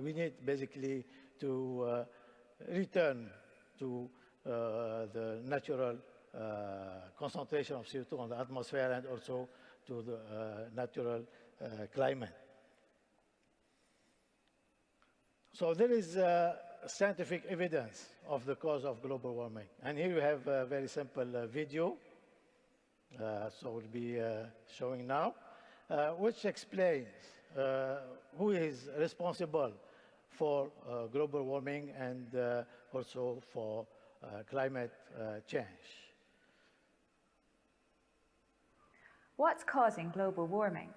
we need basically to return to the natural concentration of CO2 on the atmosphere and also to the natural climate. So there is scientific evidence of the cause of global warming. And here you have a very simple video, so we'll be showing now, which explains who is responsible for global warming and also for climate change. What's causing global warming?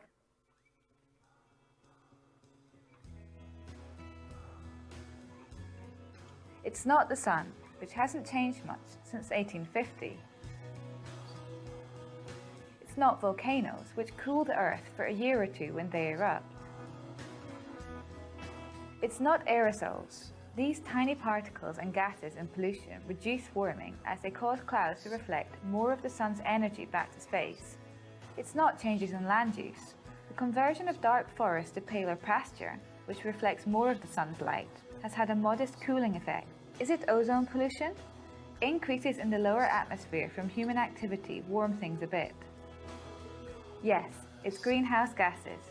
It's not the sun, which hasn't changed much since 1850. It's not volcanoes, which cool the Earth for a year or two when they erupt. It's not aerosols. These tiny particles and gases in pollution reduce warming as they cause clouds to reflect more of the sun's energy back to space. It's not changes in land use. The conversion of dark forest to paler pasture, which reflects more of the sun's light, has had a modest cooling effect. Is it ozone pollution? Increases in the lower atmosphere from human activity warm things a bit. Yes, it's greenhouse gases.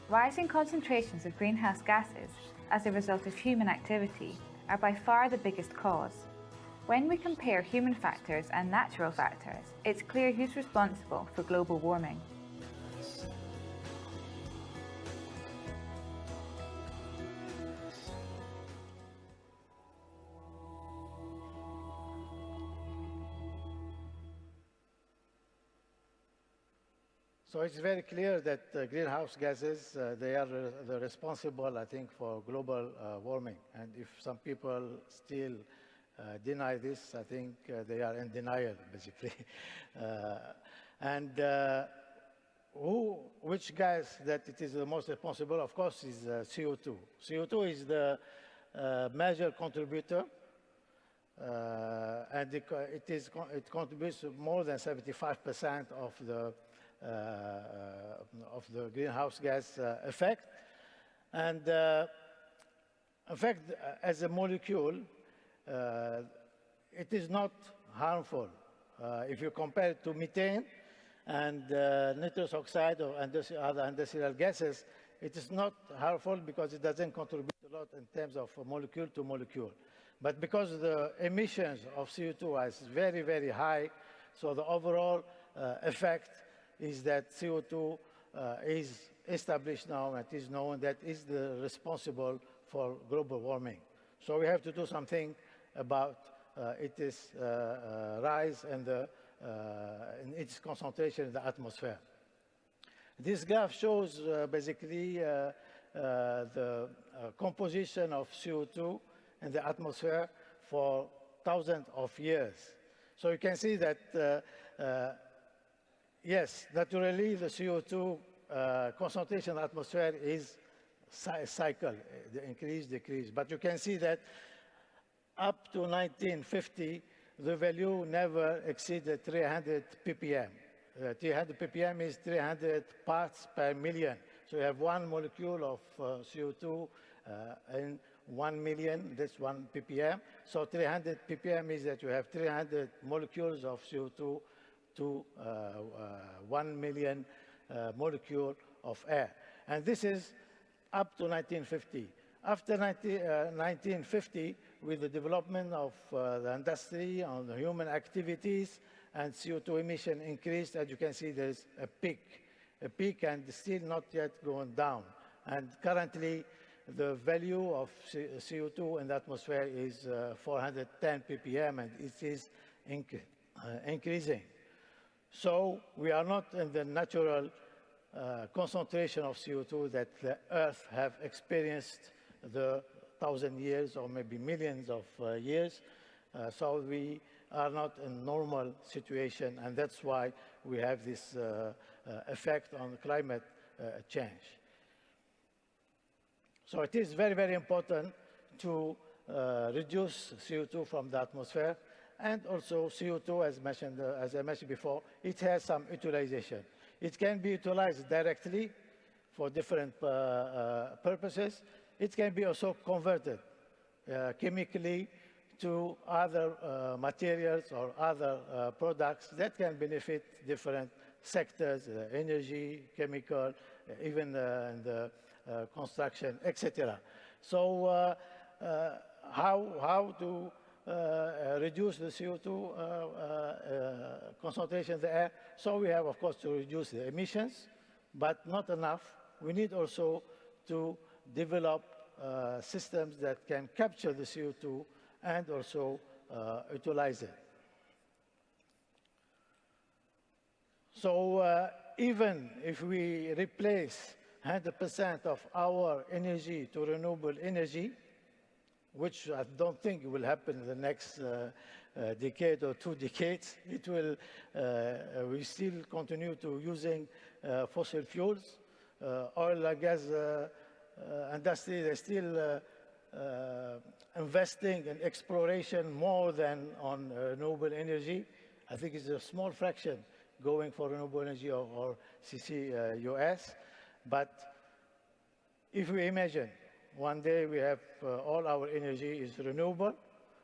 Rising concentrations of greenhouse gases as a result of human activity are by far the biggest cause. When we compare human factors and natural factors, it's clear who's responsible for global warming. So it's very clear that greenhouse gases, they are the responsible, I think, for global warming. And if some people still deny this, I think they are in denial, basically. Which gas that it is the most responsible, of course, is CO2. CO2 is the major contributor, and it contributes more than 75% of the greenhouse gas effect. And in fact, as a molecule, it is not harmful. If you compare it to methane and nitrous oxide or other industrial gases, it is not harmful because it doesn't contribute a lot in terms of molecule to molecule. But because the emissions of CO2 is very, very high, so the overall effect is that CO2 is established now, and it is known that is the responsible for global warming. So we have to do something about its rise and its concentration in the atmosphere. This graph shows basically the composition of CO2 in the atmosphere for thousands of years. So you can see that yes, naturally, the CO2 concentration in the atmosphere is cycle, the increase, decrease. But you can see that up to 1950, the value never exceeded 300 ppm. 300 ppm is 300 parts per million. So you have one molecule of CO2 in 1 million, that's 1 ppm. So 300 ppm is that you have 300 molecules of CO2 to 1 million molecule of air. And this is up to 1950. After 1950, with the development of the industry and the human activities and CO2 emission increased, as you can see, there's a peak and still not yet going down. And currently, the value of CO2 in the atmosphere is 410 ppm, and it is increasing. So we are not in the natural concentration of CO2 that the Earth have experienced the 1,000 years or maybe millions of years. So we are not in normal situation, and that's why we have this effect on climate change. So it is very, very important to reduce CO2 from the atmosphere. And also CO2, as I mentioned before, it has some utilization. It can be utilized directly for different purposes. it can be also converted chemically to other materials or other products that can benefit different sectors, energy, chemical, even in the construction, etc. So how to reduce the CO2 concentration in the air? So we have, of course, to reduce the emissions, but not enough. We need also to develop systems that can capture the CO2 and also utilize it. So even if we replace 100% of our energy to renewable energy, which I don't think will happen in the next decade or 2 decades, it will, we still continue to using fossil fuels. Oil and gas industry, they're still investing in exploration more than on renewable energy. I think it's a small fraction going for renewable energy or CCUS. But if we imagine one day we have all our energy is renewable,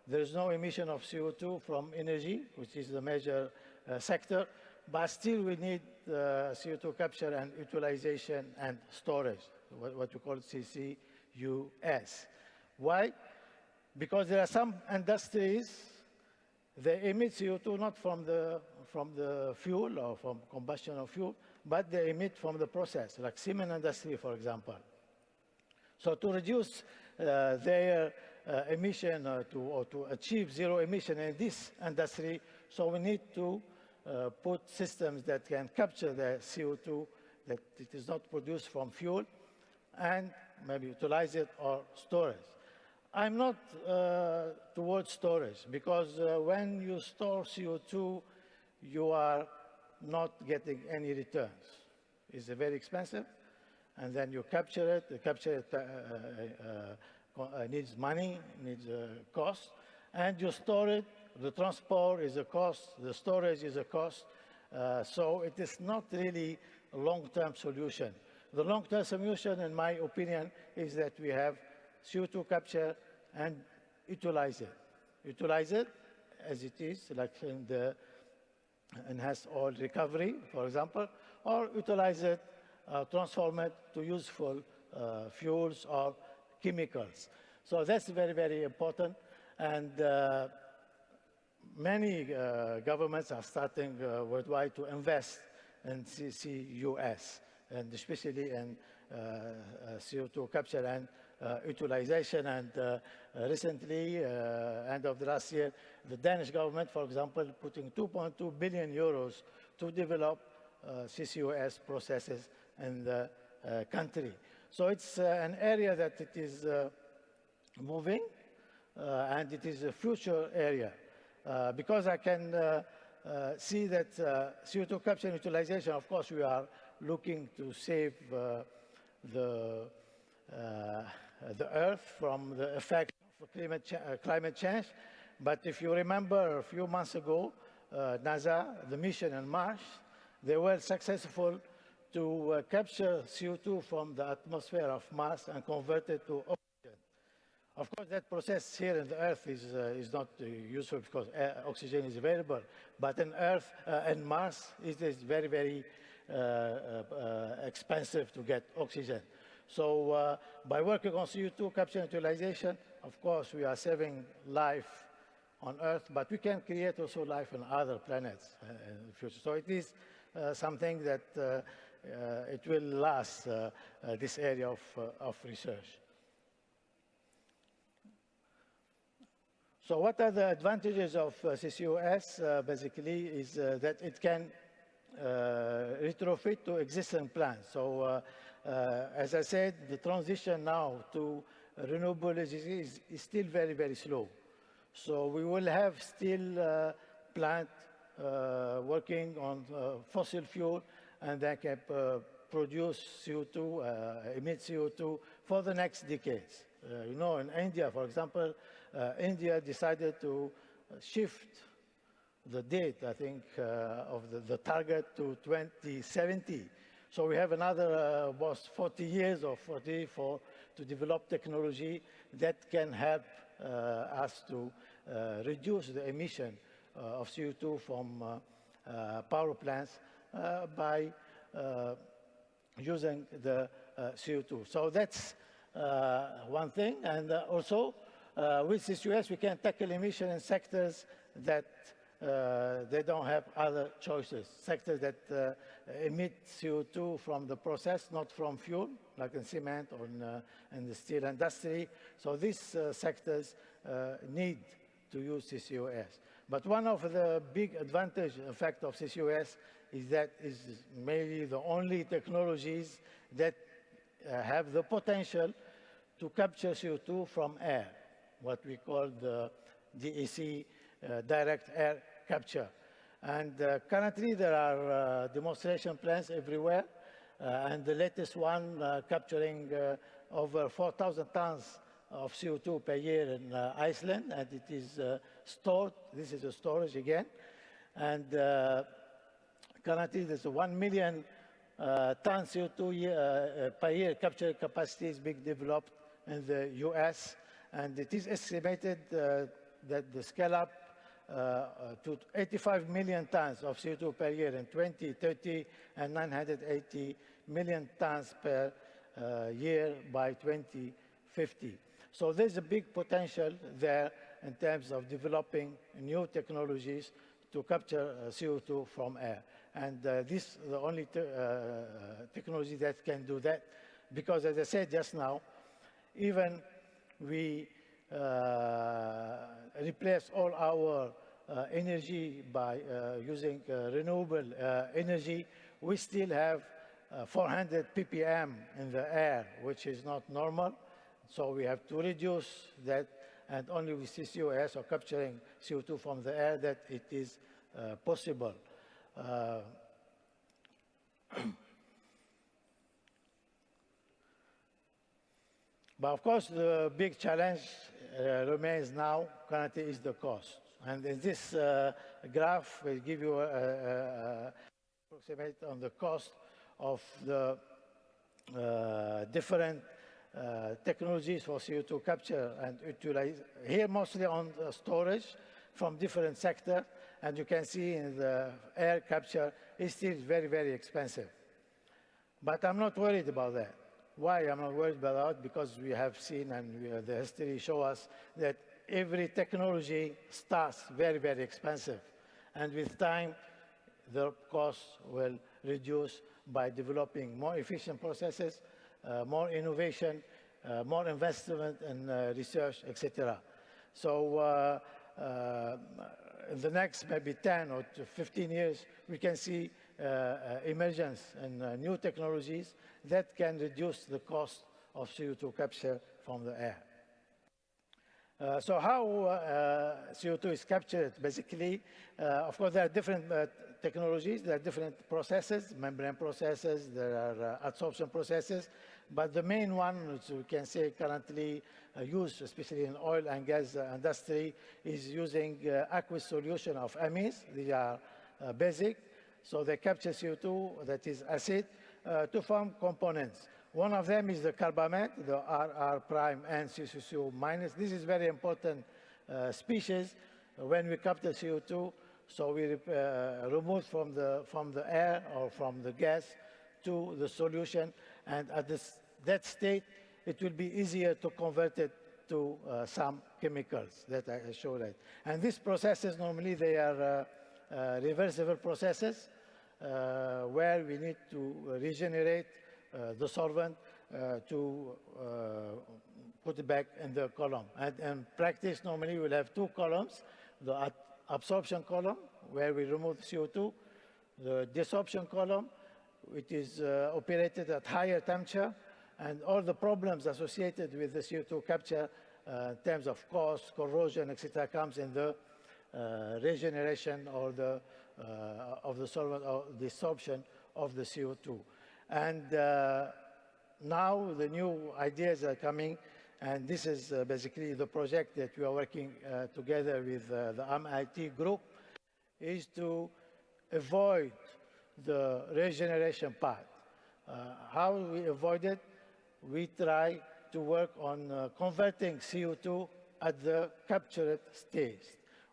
there is no emission of CO2 from energy, which is the major sector, but still we need CO2 capture and utilization and storage, what we call CCUS. Why? Because there are some industries, they emit CO2 not from the fuel or from combustion of fuel, but they emit from the process, like cement industry, for example. So to reduce their emission or to achieve zero emission in this industry, so we need to put systems that can capture the CO2 that it is not produced from fuel and maybe utilize it or store it. I'm not towards storage because when you store CO2, you are not getting any returns. It's very expensive, and then you capture it. The capture needs money, needs cost, and you store it. The transport is a cost, the storage is a cost, so it is not really a long-term solution. The long-term solution, in my opinion, is that we have CO2 capture and utilize it. Utilize it as it is, like in the enhanced oil recovery, for example, or utilize it, transform it to useful fuels or chemicals. So that's very, very important. And many governments are starting worldwide to invest in CCUS, and especially in CO2 capture and utilization. And recently, end of the last year, the Danish government, for example, putting 2.2 billion euros to develop CCUS processes in the country. So it's an area that it is moving, and it is a future area. Because I can see that CO2 capture and utilization, of course, we are looking to save the Earth from the effect of climate change. But if you remember a few months ago, NASA, the mission on Mars, they were successful to capture CO2 from the atmosphere of Mars and convert it to oxygen. Of course, that process here on the Earth is not useful because oxygen is available. But in Earth and Mars, it is very, very expensive to get oxygen. So by working on CO2 capture and utilization, of course, we are saving life on Earth, but we can create also life on other planets in the future. So it is something that it will last, this area of research. So what are the advantages of CCUS? Basically, is that it can retrofit to existing plants. So as I said, the transition now to renewable energy is still very, very slow. So we will have still plant working on fossil fuel, and they can produce CO2, emit CO2 for the next decades. You know, in India, for example, India decided to shift the date, I think, of the target to 2070. So we have another, 40 years or 40 for to develop technology that can help us to reduce the emission of CO2 from power plants by using the CO2. So that's one thing. And also, with CCUS, we can tackle emission in sectors that they don't have other choices. Sectors that emit CO2 from the process, not from fuel, like in cement or in the steel industry. So these sectors need to use CCUS. But one of the big advantage, in fact, of CCUS is that it's maybe the only technologies that have the potential to capture CO2 from air, what we call the DEC, direct air capture. And currently there are demonstration plants everywhere, and the latest one capturing over 4,000 tons of CO2 per year in Iceland, and it is stored. This is a storage again. And currently there's a 1 million ton CO2 per year capture capacity is being developed in the US, and it is estimated that the scale up to 85 million tons of CO2 per year in 2030 and 980 million tons per year by 2050. So there's a big potential there in terms of developing new technologies to capture CO2 from air. And this is the only technology that can do that, because as I said just now, even we replace all our energy by using renewable energy, we still have 400 ppm in the air, which is not normal. So we have to reduce that, and only with CCUS or capturing CO2 from the air that it is possible. But of course, the big challenge remains now, currently, is the cost. And in this graph, we'll give you an approximate on the cost of the different technologies for CO2 capture and utilization. Here, mostly on the storage from different sectors. And you can see in the air capture, it's still very, very expensive. But I'm not worried about that. Why I'm not worried about that? Because we have seen, and the history shows us, that every technology starts very, very expensive. And with time, the cost will reduce by developing more efficient processes, more innovation, more investment in research, etc. So in the next maybe 10 or 15 years, we can see emergence in new technologies that can reduce the cost of CO2 capture from the air. So how CO2 is captured? Basically, of course, there are different technologies, there are different processes, membrane processes, there are adsorption processes, but the main one, which we can say currently used, especially in oil and gas industry, is using aqueous solution of amines. They are basic, so they capture CO2, that is acid, to form components. One of them is the carbamate, the RR prime and CCCO minus. This is very important species when we capture CO2. So we remove from the air or from the gas to the solution, and at that state, it will be easier to convert it to some chemicals that I showed that. And these processes, normally they are reversible processes where we need to regenerate the solvent to put it back in the column. And in practice, normally we'll have two columns, the absorption column, where we remove the CO2, the desorption column, which is operated at higher temperature, and all the problems associated with the CO2 capture in terms of cost, corrosion, etc., comes in the regeneration or of the solvent or desorption of the CO2. And now the new ideas are coming, and this is basically the project that we are working together with the MIT group, is to avoid the regeneration part. How we avoid it? We try to work on converting CO2 at the captured stage,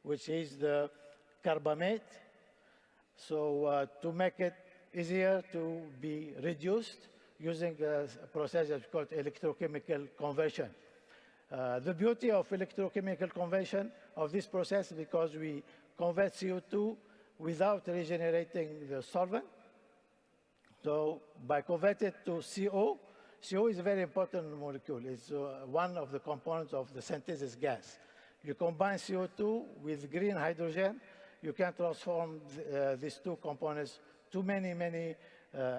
which is the carbamate. So to make it easier to be reduced using a process that's called electrochemical conversion. The beauty of electrochemical conversion of this process is because we convert CO2 without regenerating the solvent. So by converting to CO, CO is a very important molecule. It's one of the components of the synthesis gas. You combine CO2 with green hydrogen, you can transform these two components to many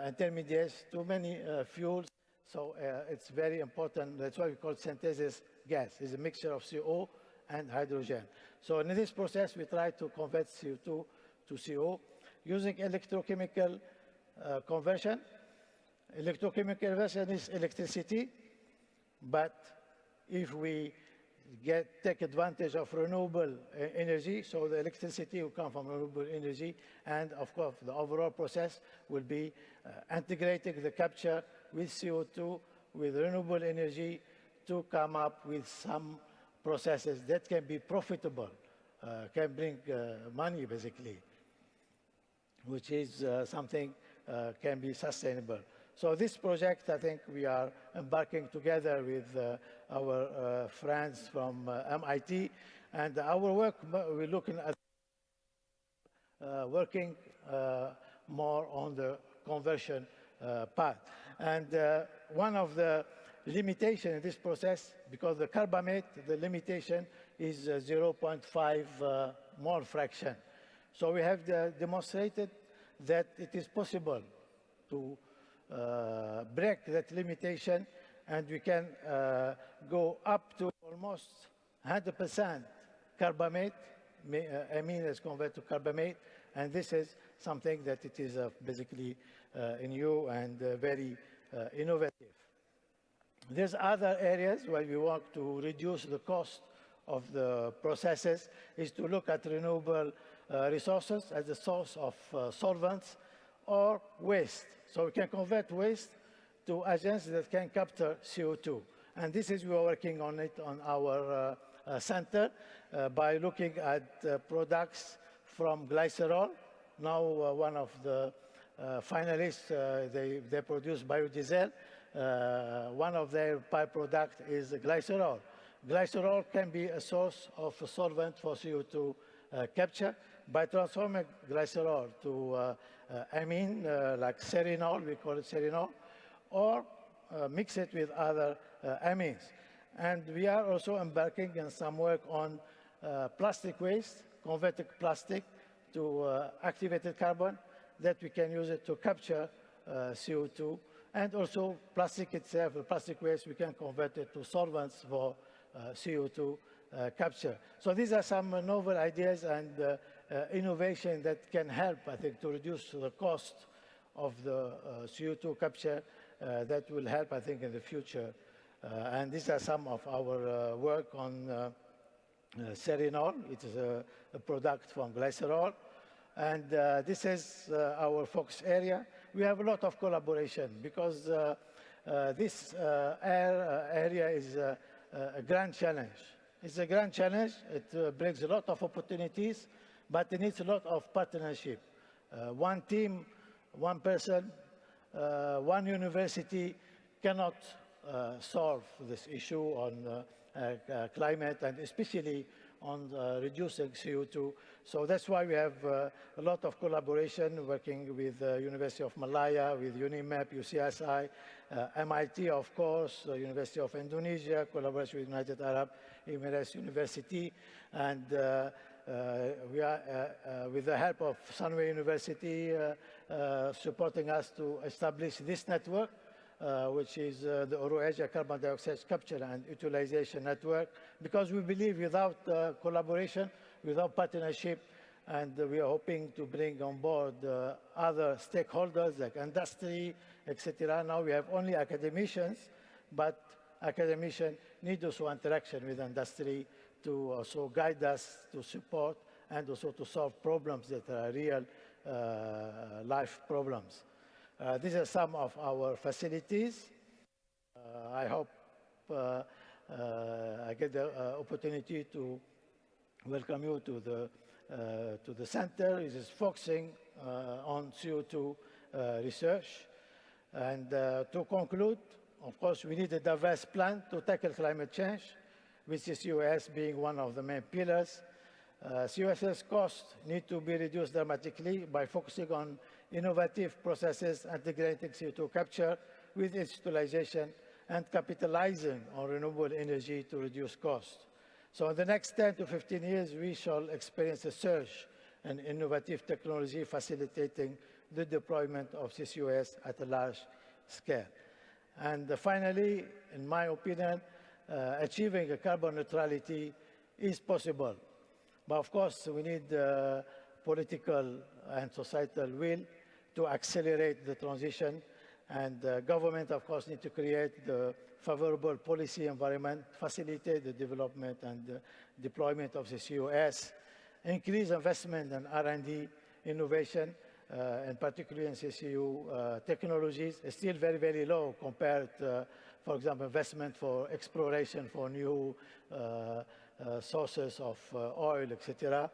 intermediates, to many fuels. So it's very important. That's why we call it synthesis gas. It's a mixture of CO and hydrogen. So in this process, we try to convert CO2 to CO using electrochemical conversion. Electrochemical conversion is electricity, but if we take advantage of renewable energy, so the electricity will come from renewable energy, and of course the overall process will be integrating the capture with CO2, with renewable energy to come up with some processes that can be profitable, can bring money basically, which is something can be sustainable. So this project, I think we are embarking together with our friends from MIT, and our work, we're looking at working more on the conversion part. And one of the limitations in this process, because the carbamate, the limitation is 0.5 mole fraction. So we have demonstrated that it is possible to break that limitation, and we can go up to almost 100% carbamate, amine is converted to carbamate, and this is something that it is basically new and very innovative. There's other areas where we want to reduce the cost of the processes, is to look at renewable resources as a source of solvents or waste. So we can convert waste to agents that can capture CO2. And this is, we are working on it on our center by looking at products from glycerol. Now one of the finalists, they produce biodiesel. One of their byproducts is glycerol. Glycerol can be a source of a solvent for CO2 capture. By transforming glycerol to amine, like serinol, we call it serinol, or mix it with other amines. And we are also embarking in some work on plastic waste, converting plastic to activated carbon, that we can use it to capture CO2. And also plastic itself, the plastic waste, we can convert it to solvents for CO2 capture. So these are some novel ideas and innovation that can help, I think, to reduce the cost of the CO2 capture. That will help, I think, in the future. And these are some of our work on serinol. It is a product from glycerol. And this is our focus area. We have a lot of collaboration because this area is a grand challenge. It's a grand challenge. It brings a lot of opportunities, but it needs a lot of partnership. One team, one person, one university cannot solve this issue on climate, and especially on reducing CO2. So that's why we have a lot of collaboration working with the University of Malaya, with UNIMEP, UCSI, MIT, of course, University of Indonesia, collaboration with United Arab Emirates University, and we are, with the help of Sunway University, supporting us to establish this network, which is the Euro-Asia Carbon Dioxide Capture and Utilization Network, because we believe without collaboration, without partnership, and we are hoping to bring on board other stakeholders like industry, etc. Now we have only academicians, but academicians need also interaction with industry to also guide us, to support, and also to solve problems that are real life problems. These are some of our facilities. I hope I get the opportunity to welcome you to the center. It is focusing on CO2 research. And to conclude, of course, we need a diverse plan to tackle climate change, with CCUS being one of the main pillars. CCUS costs need to be reduced dramatically by focusing on innovative processes, integrating CO2 capture with its utilization, and capitalizing on renewable energy to reduce costs. So in the next 10 to 15 years, we shall experience a surge in innovative technology facilitating the deployment of CCUS at a large scale. And finally, in my opinion, achieving a carbon neutrality is possible. But of course, we need political and societal will to accelerate the transition. And government, of course, need to create the favorable policy environment, facilitate the development and the deployment of the CCUS, increase investment in R&D innovation, and particularly in CCU technologies, is still very, very low compared, for example, investment for exploration for new sources of oil, etc.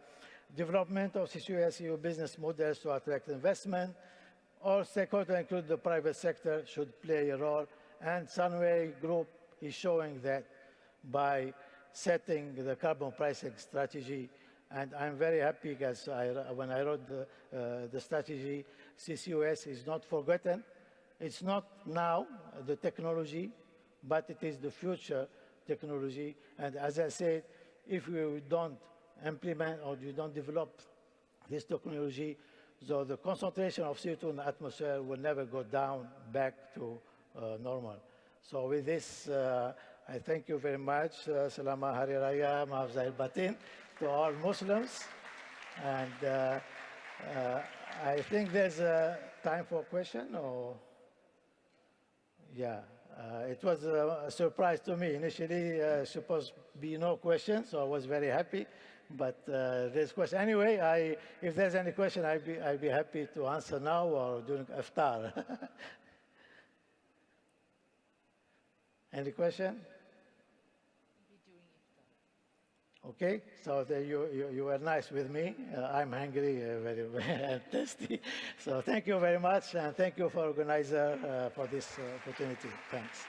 Development of CCUS business models to attract investment. All stakeholders, including the private sector, should play a role. And Sunway Group is showing that by setting the carbon pricing strategy. And I'm very happy because when I wrote the strategy, CCUS is not forgotten. It's not now the technology, but it is the future technology. And as I said, if we don't implement or you don't develop this technology, so the concentration of CO2 in the atmosphere will never go down back to normal. So with this, I thank you very much. Selamat Hari Raya, Maaf Zahir Batin, to all Muslims. And I think there's time for a question, or? Yeah, it was a surprise to me. Initially, supposed to be no questions, so I was very happy. But there's question. Anyway, if there's any question, I'd be happy to answer now or during iftar. Any question? Okay, so you were nice with me. I'm hungry, very thirsty. So thank you very much, and thank you for organizer for this opportunity. Thanks.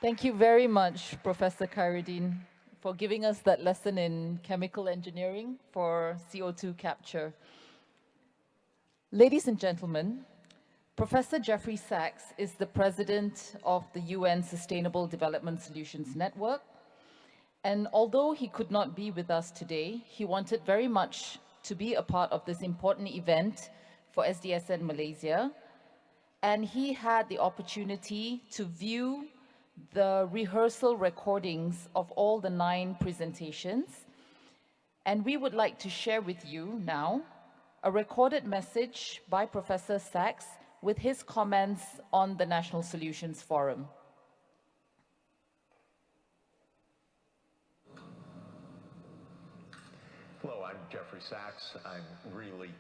Thank you very much, Professor Khairuddin, for giving us that lesson in chemical engineering for CO2 capture. Ladies and gentlemen, Professor Jeffrey Sachs is the president of the UN Sustainable Development Solutions Network. And although he could not be with us today, he wanted very much to be a part of this important event for SDSN Malaysia. And he had the opportunity to view the rehearsal recordings of all the 9 presentations. And we would like to share with you now a recorded message by Professor Sachs with his comments on the National Solutions Forum. Hello, I'm Jeffrey Sachs. I'm really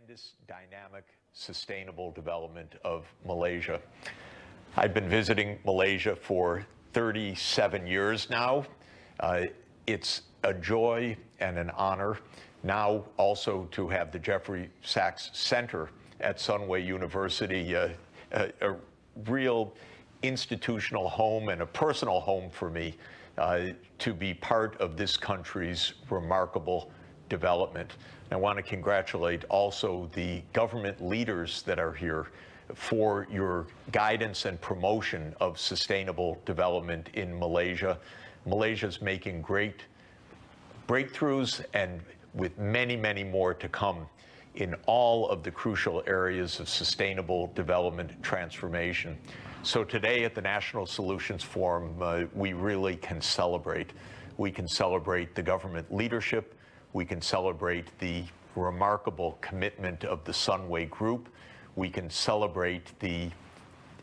tremendous, dynamic, sustainable development of Malaysia. I've been visiting Malaysia for 37 years now. It's a joy and an honor now also to have the Jeffrey Sachs Center at Sunway University, a real institutional home and a personal home for me to be part of this country's remarkable development. I want to congratulate also the government leaders that are here for your guidance and promotion of sustainable development in Malaysia. Malaysia's making great breakthroughs and with many, many more to come in all of the crucial areas of sustainable development transformation. So today at the National Solutions Forum, we really can celebrate. We can celebrate the government leadership. We can celebrate the remarkable commitment of the Sunway Group. We can celebrate the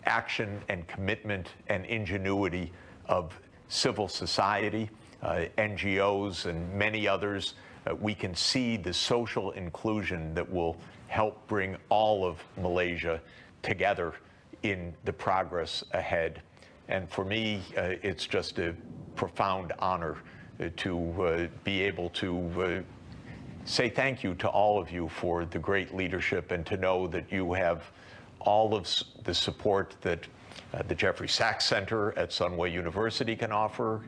action and commitment and ingenuity of civil society, NGOs, and many others. We can see the social inclusion that will help bring all of Malaysia together in the progress ahead. And for me, it's just a profound honor to be able to say thank you to all of you for the great leadership and to know that you have all of the support that the Jeffrey Sachs Center at Sunway University can offer,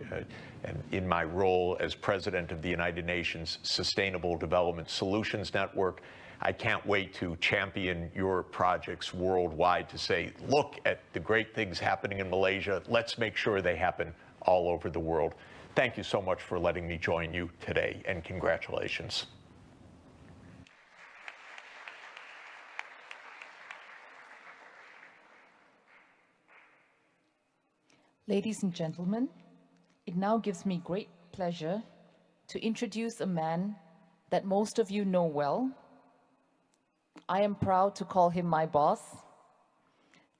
and in my role as president of the United Nations Sustainable Development Solutions Network, I can't wait to champion your projects worldwide to say, look at the great things happening in Malaysia. Let's make sure they happen all over the world. Thank you so much for letting me join you today, and congratulations. Ladies and gentlemen, it now gives me great pleasure to introduce a man that most of you know well. I am proud to call him my boss.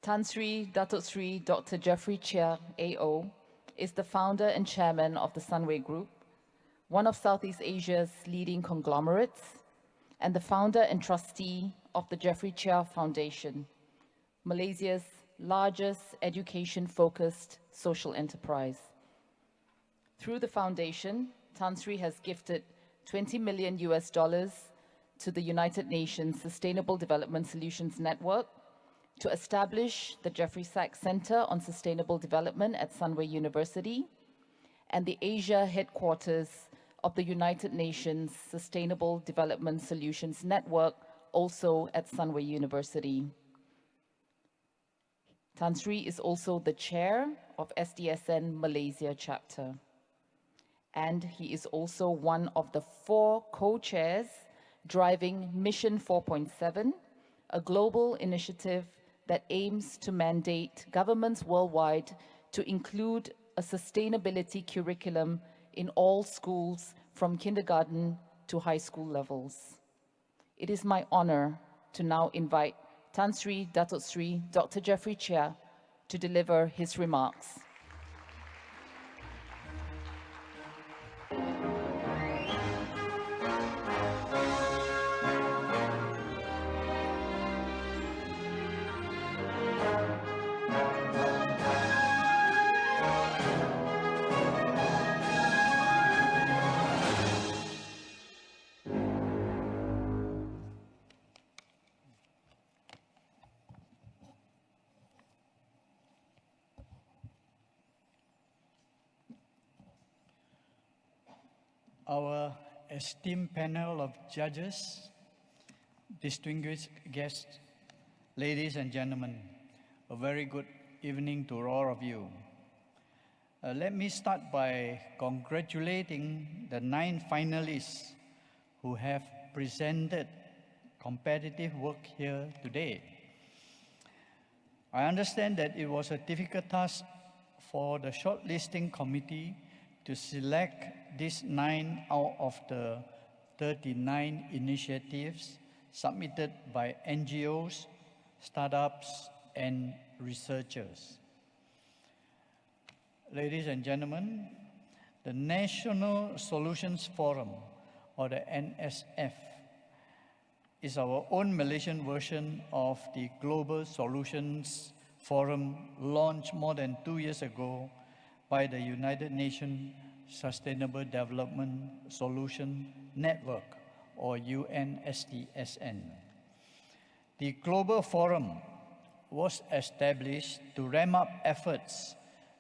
Tan Sri Datuk Sri Dr. Jeffrey Chia, AO, is the founder and chairman of the Sunway Group, one of Southeast Asia's leading conglomerates, and the founder and trustee of the Jeffrey Chia Foundation, Malaysia's largest education-focused social enterprise. Through the foundation, Tan Sri has gifted $20 million to the United Nations Sustainable Development Solutions Network to establish the Jeffrey Sachs Center on Sustainable Development at Sunway University and the Asia headquarters of the United Nations Sustainable Development Solutions Network, also at Sunway University. Tan Sri is also the chair of SDSN Malaysia chapter. And he is also one of the 4 co-chairs driving Mission 4.7, a global initiative that aims to mandate governments worldwide to include a sustainability curriculum in all schools from kindergarten to high school levels. It is my honor to now invite Tan Sri Datuk Sri Dr. Jeffrey Chia to deliver his remarks. Our esteemed panel of judges, distinguished guests, ladies and gentlemen, a very good evening to all of you. Let me start by congratulating the 9 finalists who have presented competitive work here today. I understand that it was a difficult task for the shortlisting committee to select these 9 out of the 39 initiatives submitted by NGOs, startups, and researchers. Ladies and gentlemen, the National Solutions Forum, or the NSF, is our own Malaysian version of the Global Solutions Forum launched more than 2 years ago by the United Nations Sustainable Development Solution Network, or UNSDSN. The Global Forum was established to ramp up efforts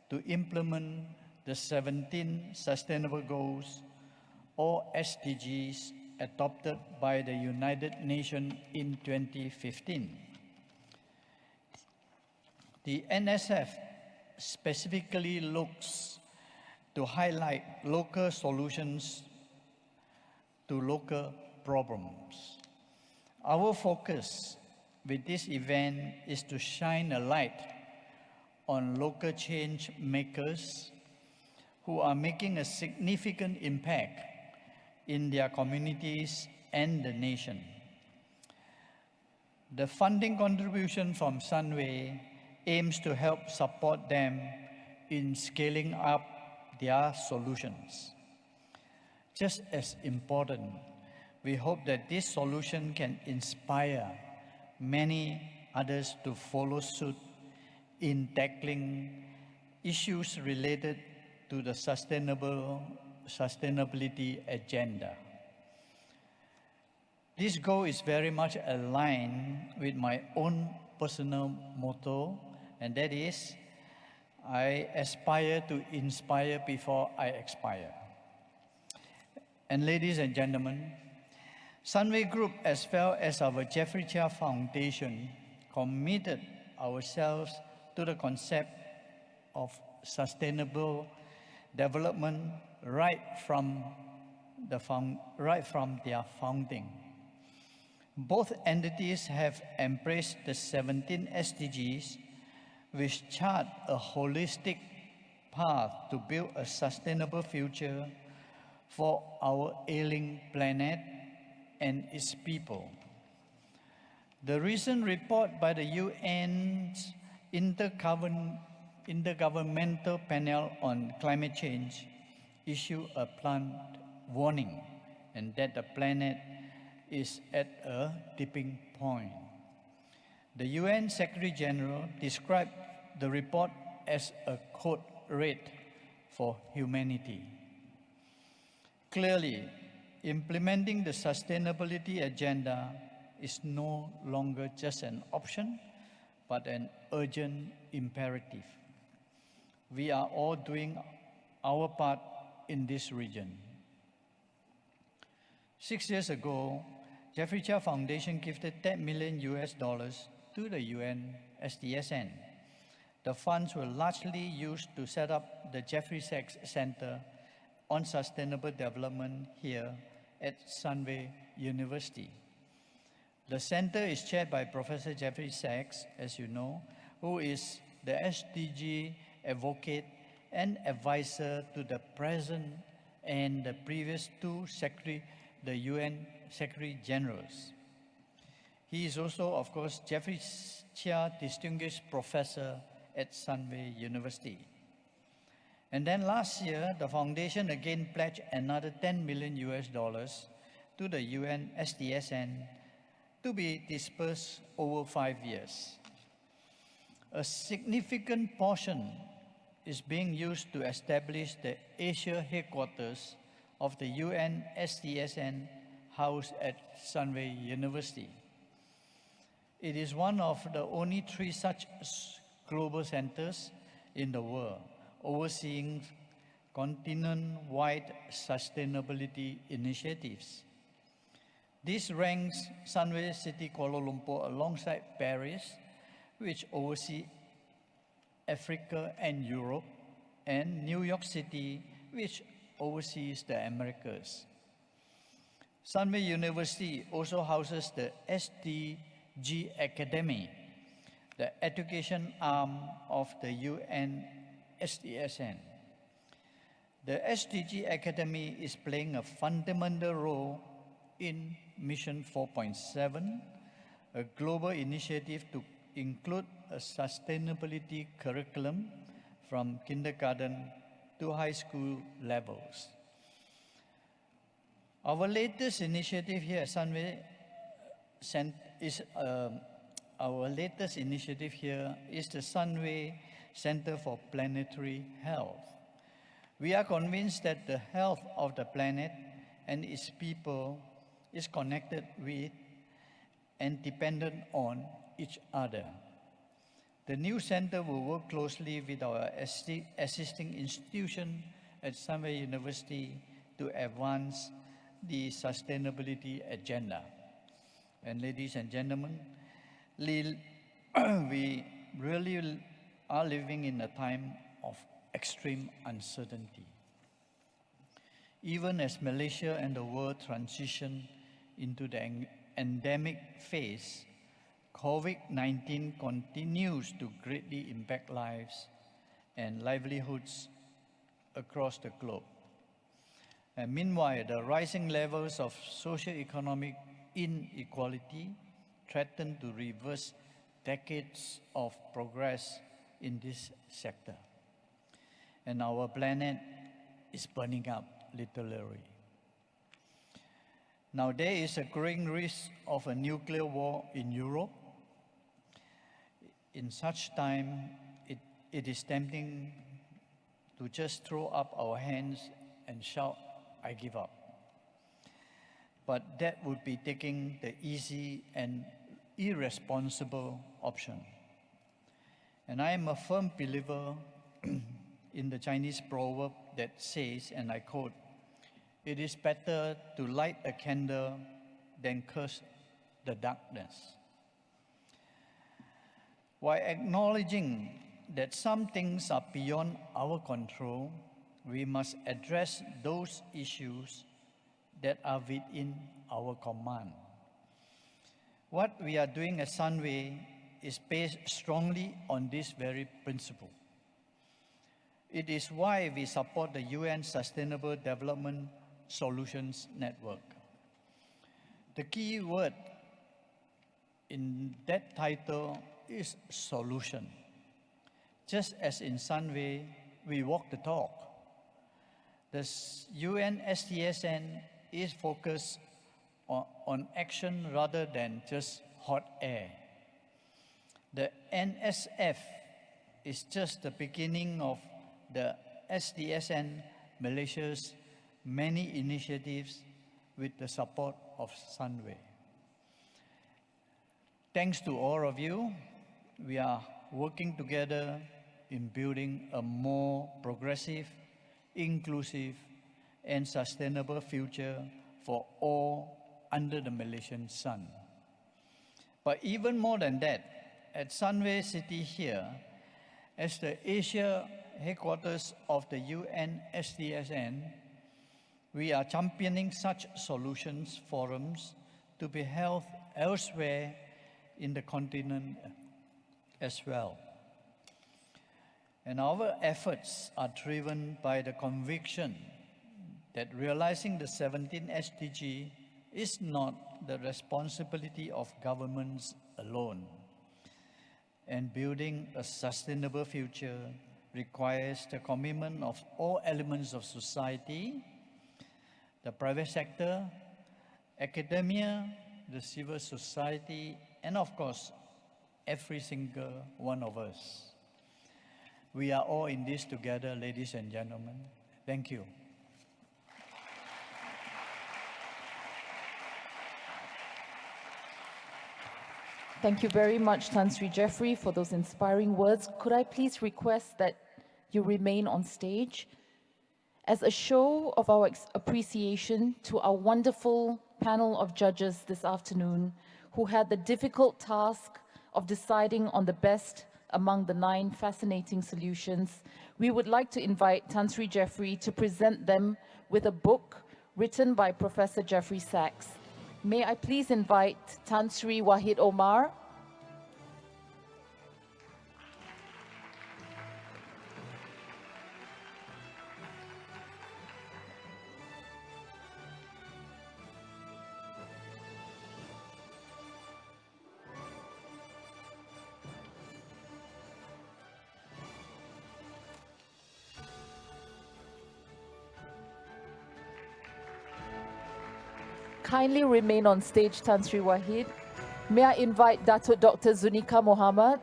to implement the 17 Sustainable Goals, or SDGs, adopted by the United Nations in 2015. The NSF specifically looks to highlight local solutions to local problems. Our focus with this event is to shine a light on local change makers who are making a significant impact in their communities and the nation. The funding contribution from Sunway aims to help support them in scaling up their solutions. Just as important, we hope that this solution can inspire many others to follow suit in tackling issues related to the sustainability agenda. This goal is very much aligned with my own personal motto, and that is, I aspire to inspire before I expire. And ladies and gentlemen, Sunway Group, as well as our Jeffrey Chia Foundation, committed ourselves to the concept of sustainable development right from their founding. Both entities have embraced the 17 SDGs, which chart a holistic path to build a sustainable future for our ailing planet and its people. The recent report by the UN's Intergovernmental Panel on Climate Change issued a blunt warning, and that the planet is at a tipping point. The UN Secretary General described the report as a code red for humanity. Clearly, implementing the sustainability agenda is no longer just an option, but an urgent imperative. We are all doing our part in this region. 6 years ago, Jeffrey Chia Foundation gifted $10 million to the UN SDSN. The funds were largely used to set up the Jeffrey Sachs Center on Sustainable Development here at Sunway University. The center is chaired by Professor Jeffrey Sachs, as you know, who is the SDG advocate and advisor to the present and the previous two the UN Secretary Generals. He is also, of course, Jeffrey Chia Distinguished Professor at Sunway University. And then last year, the foundation again pledged another $10 million to the UN SDSN to be dispersed over 5 years. A significant portion is being used to establish the Asia headquarters of the UN SDSN housed at Sunway University. It is one of the only 3 such global centers in the world, overseeing continent-wide sustainability initiatives. This ranks Sunway City Kuala Lumpur alongside Paris, which oversees Africa and Europe, and New York City, which oversees the Americas. Sunway University also houses the SDG Academy, the education arm of the UN SDSN. The SDG Academy is playing a fundamental role in Mission 4.7, a global initiative to include a sustainability curriculum from kindergarten to high school levels. Our latest initiative here at Sunway our latest initiative here is the Sunway Center for Planetary Health. We are convinced that the health of the planet and its people is connected with and dependent on each other. The new center will work closely with our existing institution at Sunway University to advance the sustainability agenda. And ladies and gentlemen, we really are living in a time of extreme uncertainty. Even as Malaysia and the world transition into the endemic phase, COVID-19 continues to greatly impact lives and livelihoods across the globe. And meanwhile, the rising levels of socio-economic inequality threaten to reverse decades of progress in this sector. And our planet is burning up, literally. Now, there is a growing risk of a nuclear war in Europe. In such time, it is tempting to just throw up our hands and shout, "I give up." But that would be taking the easy and irresponsible option. And I am a firm believer in the Chinese proverb that says, and I quote, "It is better to light a candle than curse the darkness." While acknowledging that some things are beyond our control, we must address those issues that are within our command. What we are doing at Sunway is based strongly on this very principle. It is why we support the UN Sustainable Development Solutions Network. The key word in that title is solution. Just as in Sunway, we walk the talk. The UN SDSN is focused on action rather than just hot air. The NSF is just the beginning of the SDSN Malaysia's many initiatives with the support of Sunway. Thanks to all of you, we are working together in building a more progressive, inclusive, and sustainable future for all under the Malaysian sun. But even more than that, at Sunway City here, as the Asia headquarters of the UN SDSN, we are championing such solutions forums to be held elsewhere in the continent as well. And our efforts are driven by the conviction that realizing the 17 SDG is not the responsibility of governments alone. And building a sustainable future requires the commitment of all elements of society, the private sector, academia, the civil society, and of course, every single one of us. We are all in this together, ladies and gentlemen. Thank you. Thank you very much, Tan Sri Jeffrey, for those inspiring words. Could I please request that you remain on stage as a show of our appreciation to our wonderful panel of judges this afternoon who had the difficult task of deciding on the best among the 9 fascinating solutions. We would like to invite Tan Sri Jeffrey to present them with a book written by Professor Jeffrey Sachs. May I please invite Tan Sri Wahid Omar. Kindly remain on stage, Tan Sri Wahid. May I invite Datuk Dr. Zunika Mohamad?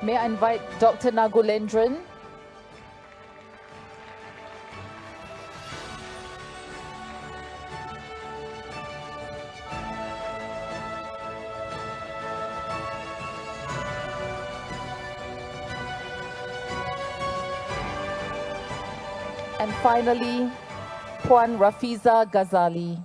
May I invite Dr. Nagulendran? And finally, Puan Rafiza Ghazali.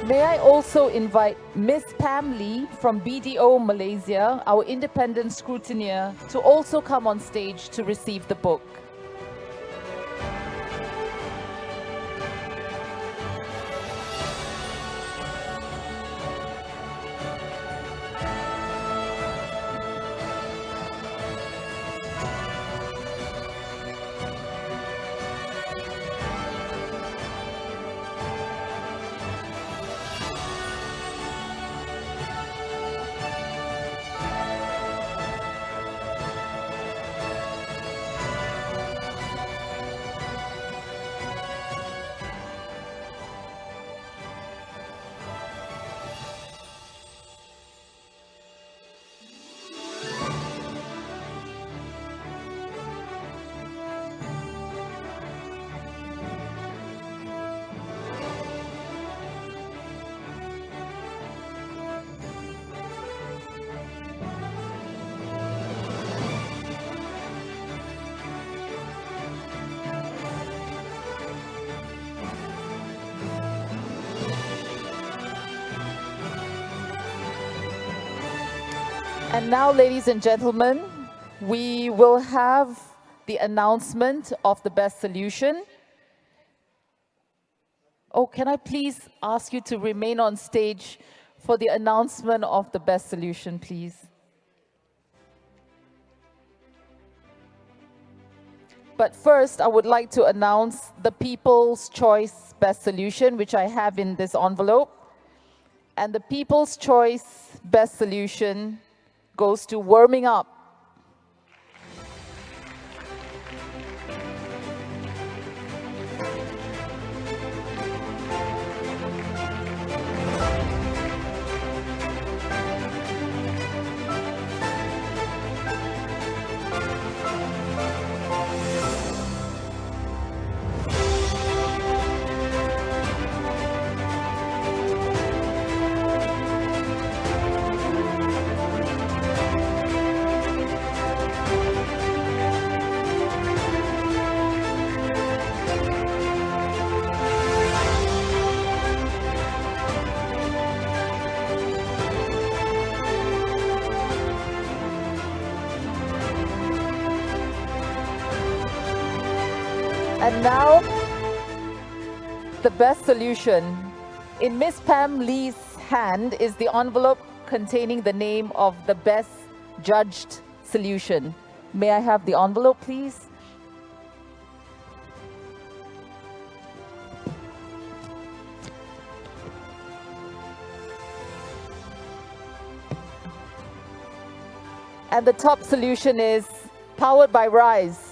May I also invite Ms. Pam Lee from BDO Malaysia, our independent scrutineer, to also come on stage to receive the book. And now, ladies and gentlemen, we will have the announcement of the best solution. Oh, can I please ask you to remain on stage for the announcement of the best solution, please? But first, I would like to announce the People's Choice Best Solution, which I have in this envelope. And the People's Choice Best Solution goes to warming up. And now, the best solution. In Miss Pam Lee's hand is the envelope containing the name of the best judged solution. May I have the envelope, please? And the top solution is powered by Rise.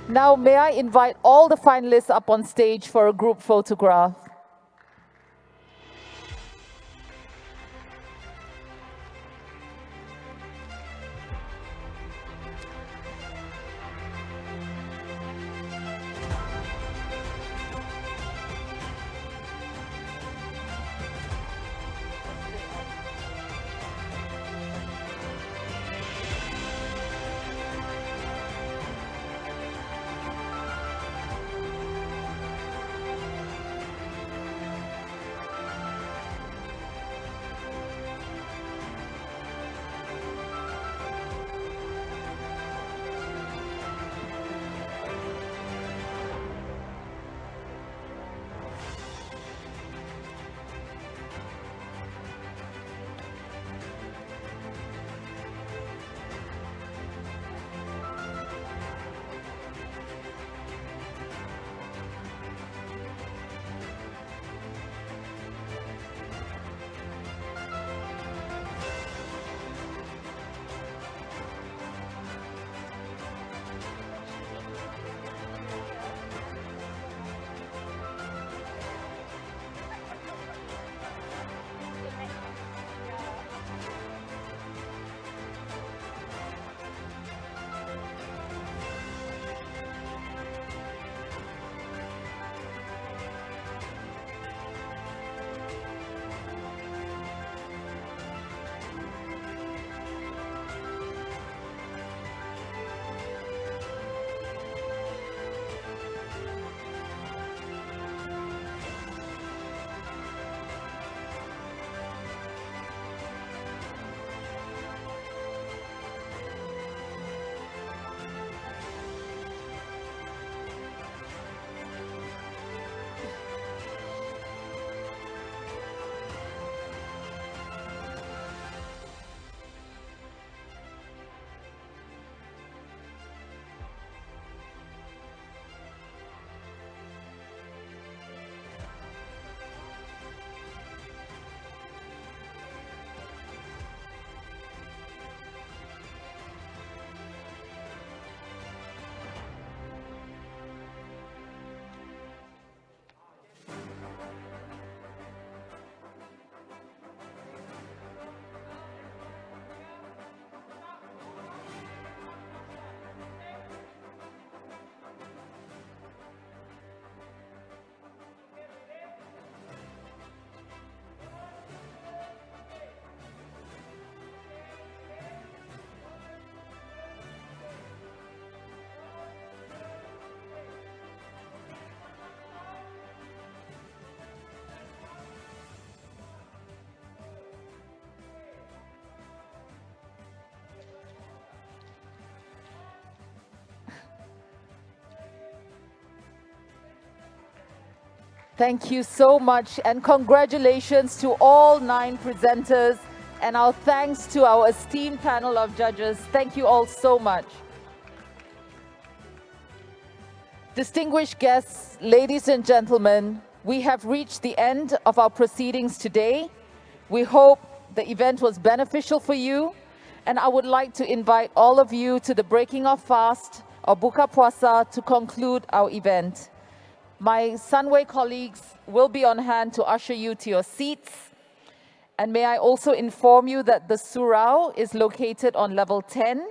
Now, may I invite all the finalists up on stage for a group photograph. Thank you so much, and congratulations to all 9 presenters, and our thanks to our esteemed panel of judges. Thank you all so much. Distinguished guests, ladies and gentlemen, we have reached the end of our proceedings today. We hope the event was beneficial for you, and I would like to invite all of you to the breaking of fast or buka puasa to conclude our event. My Sunway colleagues will be on hand to usher you to your seats. And may I also inform you that the surau is located on level 10